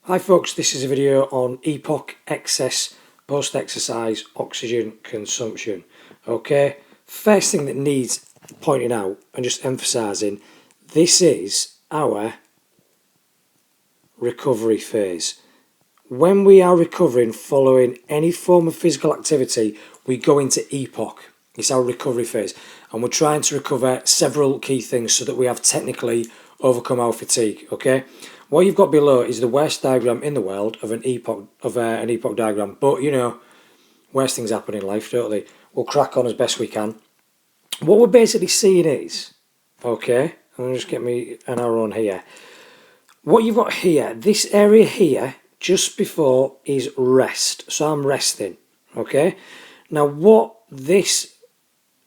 Hi folks, this is a video on Epoc excess post-exercise oxygen consumption. Okay, first thing that needs pointing out and just emphasising, this is our recovery phase. When we are recovering following any form of physical activity, we go into Epoc. It's our recovery phase, and we're trying to recover several key things so that we have technically overcome our fatigue. Okay, what you've got below is the worst diagram in the world of an epoch diagram, but you know, worst things happen in life, don't they? We'll crack on as best we can. What we're basically seeing is, okay, I'm gonna just get me an arrow on here. What you've got here, this area here, just before is rest. So I'm resting, okay? Now what this,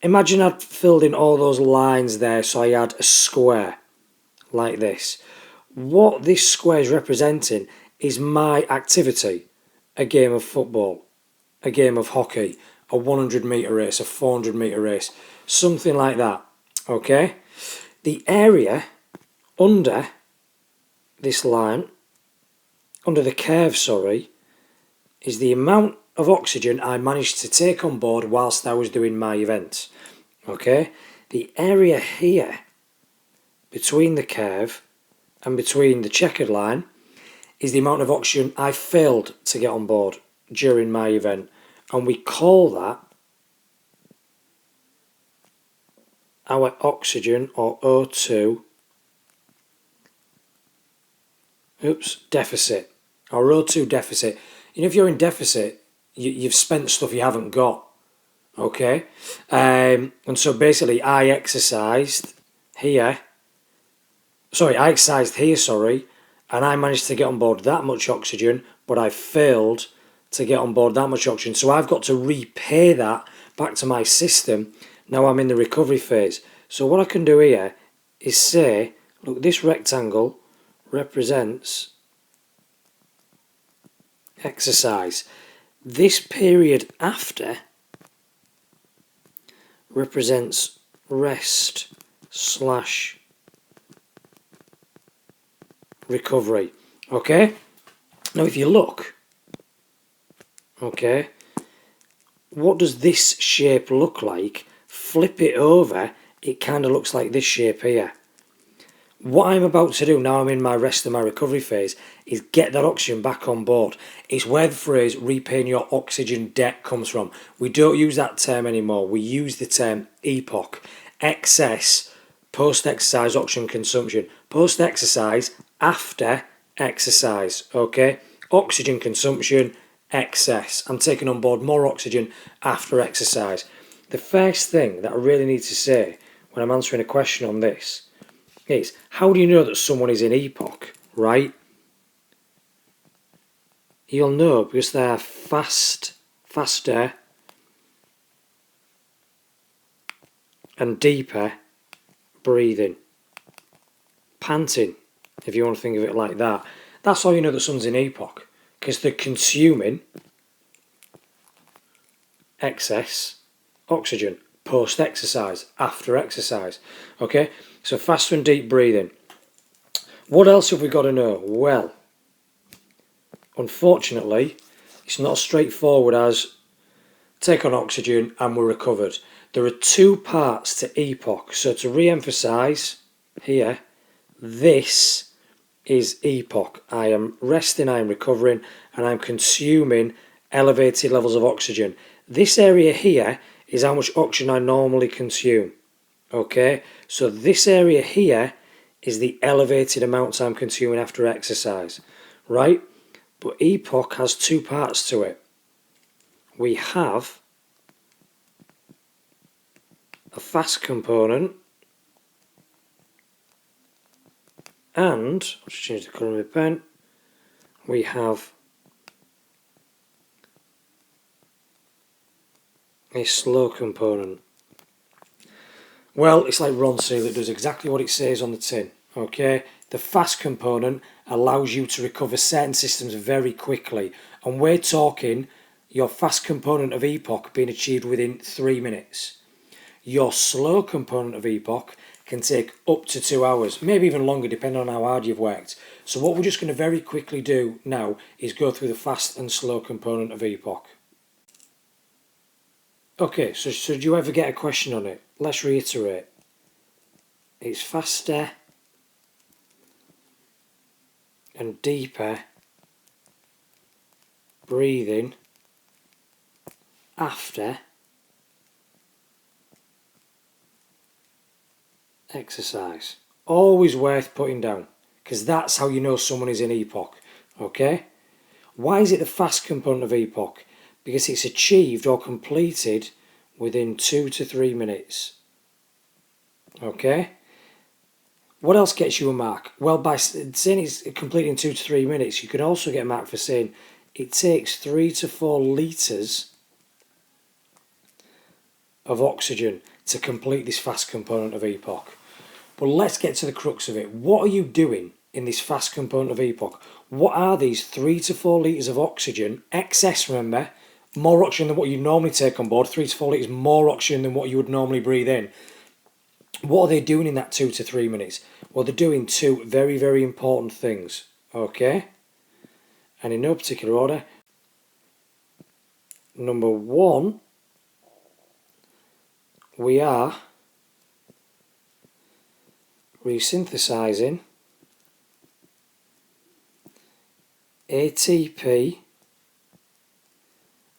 imagine I'd filled in all those lines there, so I had a square like this. What this square is representing is my activity. A game of football, a game of hockey, a 100 metre race, a 400 metre race, something like that, okay? The area under this line, under the curve, sorry, is the amount of oxygen I managed to take on board whilst I was doing my event. Okay, the area here between the curve and between the checkered line is the amount of oxygen I failed to get on board during my event, and we call that our oxygen, or O2 deficit, or O2 deficit. You know, if you're in deficit, you've spent stuff you haven't got, okay? And so basically I exercised here, and I managed to get on board that much oxygen, but I failed to get on board that much oxygen. So I've got to repay that back to my system. Now I'm in the recovery phase. So what I can do here is say, look, this rectangle represents exercise. This period after represents rest slash recovery. Okay, now if you look, okay, what does this shape look like? Flip it over, it kind of looks like this shape here. What I'm about to do now I'm in my rest and my recovery phase is get that oxygen back on board. It's where the phrase repaying your oxygen debt comes from. We don't use that term anymore. We use the term Epoc, excess post-exercise oxygen consumption. Post-exercise, after exercise, okay? Oxygen consumption, excess. I'm taking on board more oxygen after exercise. The first thing that I really need to say when I'm answering a question on this is, how do you know that someone is in Epoc, right? You'll know because they're faster and deeper breathing. Panting, if you want to think of it like that. That's how you know that someone's in Epoc, because they're consuming excess oxygen post-exercise, after exercise. Okay, so faster and deep breathing. What else have we got to know? Well, unfortunately, it's not as straightforward as take on oxygen and we're recovered. There are two parts to Epoc. So to re-emphasise here, this is Epoc. I am resting, I am recovering, and I'm consuming elevated levels of oxygen. This area here is how much oxygen I normally consume. Okay, so this area here is the elevated amounts I'm consuming after exercise, right? But Epoc has two parts to it. We have a fast component, and I'll just change the colour of my pen. We have a slow component. Well, it's like Ron Seal, it does exactly what it says on the tin. Okay, the fast component allows you to recover certain systems very quickly, and we're talking your fast component of Epoc being achieved within 3 minutes. Your slow component of Epoc can take up to 2 hours, maybe even longer depending on how hard you've worked. So what we're just going to very quickly do now is go through the fast and slow component of Epoc. Okay, so do you ever get a question on it? Let's reiterate. It's faster and deeper breathing after exercise. Always worth putting down, because that's how you know someone is in Epoc. Okay? Why is it the fast component of Epoc? Because it's achieved or completed within 2 to 3 minutes. Okay? What else gets you a mark? Well, by saying it's complete in 2 to 3 minutes, you can also get a mark for saying it takes 3 to 4 litres of oxygen to complete this fast component of Epoc. But let's get to the crux of it. What are you doing in this fast component of Epoc? What are these 3 to 4 litres of oxygen? Excess, remember, more oxygen than what you normally take on board. 3 to 4 litres more oxygen than what you would normally breathe in. What are they doing in that 2 to 3 minutes? Well, they're doing two very, very important things. Okay? And in no particular order. Number one, we are resynthesizing ATP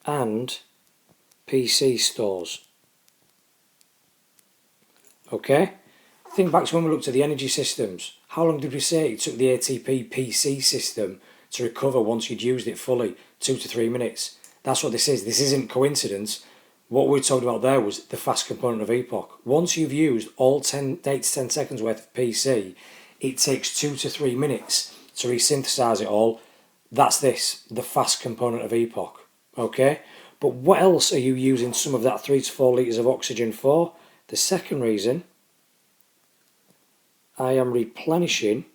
and PC stores. Okay? Think back to when we looked at the energy systems. How long did we say it took the ATP PC system to recover once you'd used it fully? 2 to 3 minutes. That's what this is. This isn't coincidence. What we talked about there was the fast component of Epoc. Once you've used all 8 to 10 seconds worth of PC, it takes 2 to 3 minutes to resynthesize it all. That's this, the fast component of Epoc. Okay? But what else are you using some of that 3 to 4 litres of oxygen for? The second reason, I am replenishing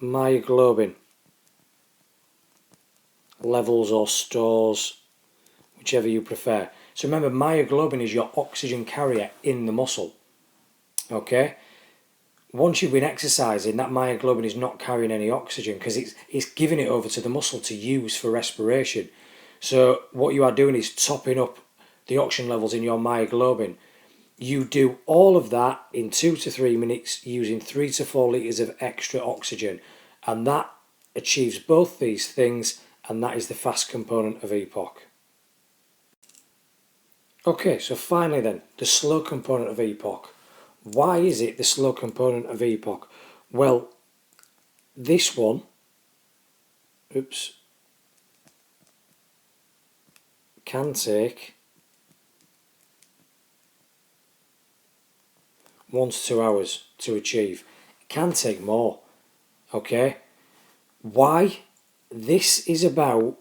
myoglobin levels or stores, whichever you prefer. So remember, myoglobin is your oxygen carrier in the muscle. Okay? Once you've been exercising, that myoglobin is not carrying any oxygen because it's giving it over to the muscle to use for respiration. So what you are doing is topping up the oxygen levels in your myoglobin. You do all of that in 2 to 3 minutes using 3 to 4 litres of extra oxygen. And that achieves both these things, and that is the fast component of Epoc. Okay, so finally then, the slow component of Epoc. Why is it the slow component of Epoc? Well, this one, can take 1 to 2 hours to achieve. It can take more. Okay? Why? This is about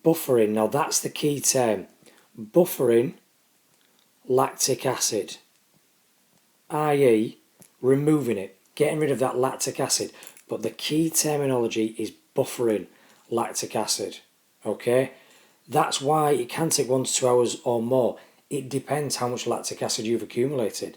buffering. Now that's the key term. Buffering lactic acid, i.e. removing it, getting rid of that lactic acid. But the key terminology is buffering lactic acid. Okay? That's why it can take 1 to 2 hours or more. It depends how much lactic acid you've accumulated.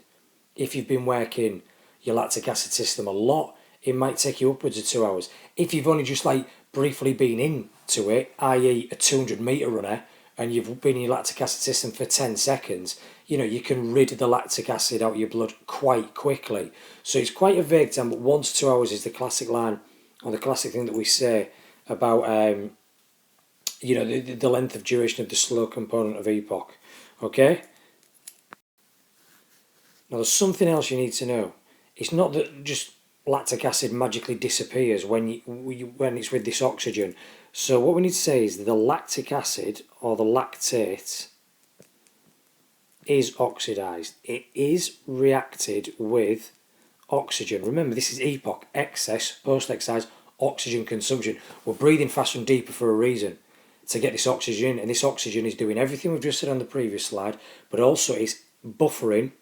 If you've been working your lactic acid system a lot, it might take you upwards of 2 hours. If you've only just briefly been into it, i.e. a 200 metre runner, and you've been in your lactic acid system for 10 seconds, you can rid the lactic acid out of your blood quite quickly. So it's quite a vague term, but 1 to 2 hours is the classic line, or the classic thing that we say about the length of duration of the slow component of Epoc. Okay? Now there's something else you need to know. It's not that just lactic acid magically disappears when it's with this oxygen. So what we need to say is the lactic acid, or the lactate, is oxidized. It is reacted with oxygen. Remember, this is Epoc, excess, post-exercise, oxygen consumption. We're breathing faster and deeper for a reason, to get this oxygen, and this oxygen is doing everything we've just said on the previous slide, but also it's buffering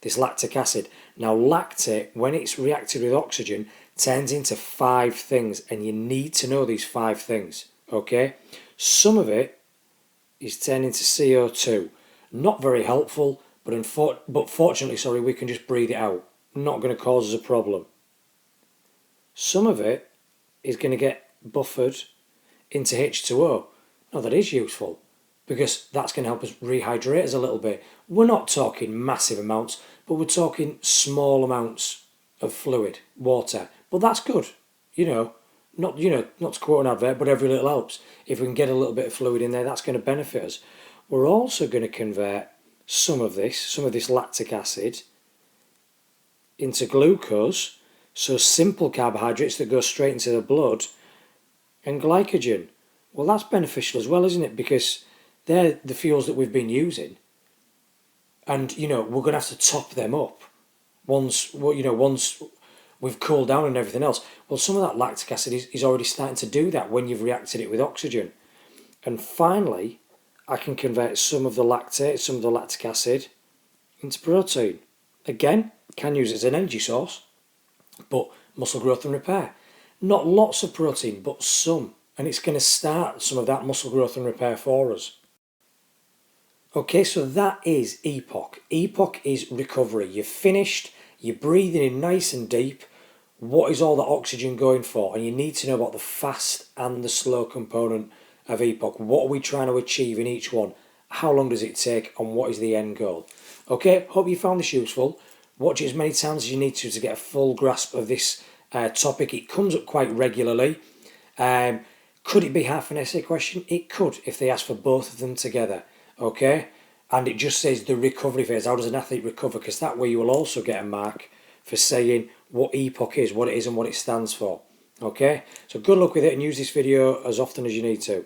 this lactic acid. Now lactate, when it's reacted with oxygen, turns into 5 things, and you need to know these 5 things. Okay? Some of it is turning to CO2. Not very helpful, but fortunately, we can just breathe it out. Not going to cause us a problem. Some of it is going to get buffered into H2O. Now that is useful, because that's going to help us rehydrate us a little bit. We're not talking massive amounts, but we're talking small amounts of fluid, water. But that's good, not to quote an advert, but every little helps. If we can get a little bit of fluid in there, that's going to benefit us. We're also going to convert some of this lactic acid into glucose, so simple carbohydrates that go straight into the blood, and glycogen. Well, that's beneficial as well, isn't it? Because they're the fuels that we've been using, and we're going to have to top them up once we've cooled down and everything else. Well, some of that lactic acid is already starting to do that when you've reacted it with oxygen. And finally, I can convert some of the lactate, some of the lactic acid, into protein. Again, can use it as an energy source, but muscle growth and repair. Not lots of protein, but some. And it's going to start some of that muscle growth and repair for us. Okay, so that is Epoc. Epoc is recovery. You're finished, you're breathing in nice and deep. What is all that oxygen going for? And you need to know about the fast and the slow component of Epoc. What are we trying to achieve in each one? How long does it take? And what is the end goal? Okay, hope you found this useful. Watch it as many times as you need to get a full grasp of this topic. It comes up quite regularly. Could it be half an essay question? It could, if they ask for both of them together. Okay, and it just says the recovery phase. How does an athlete recover? Because that way you will also get a mark for saying what Epoc is, what it is and what it stands for. Okay, so good luck with it and use this video as often as you need to.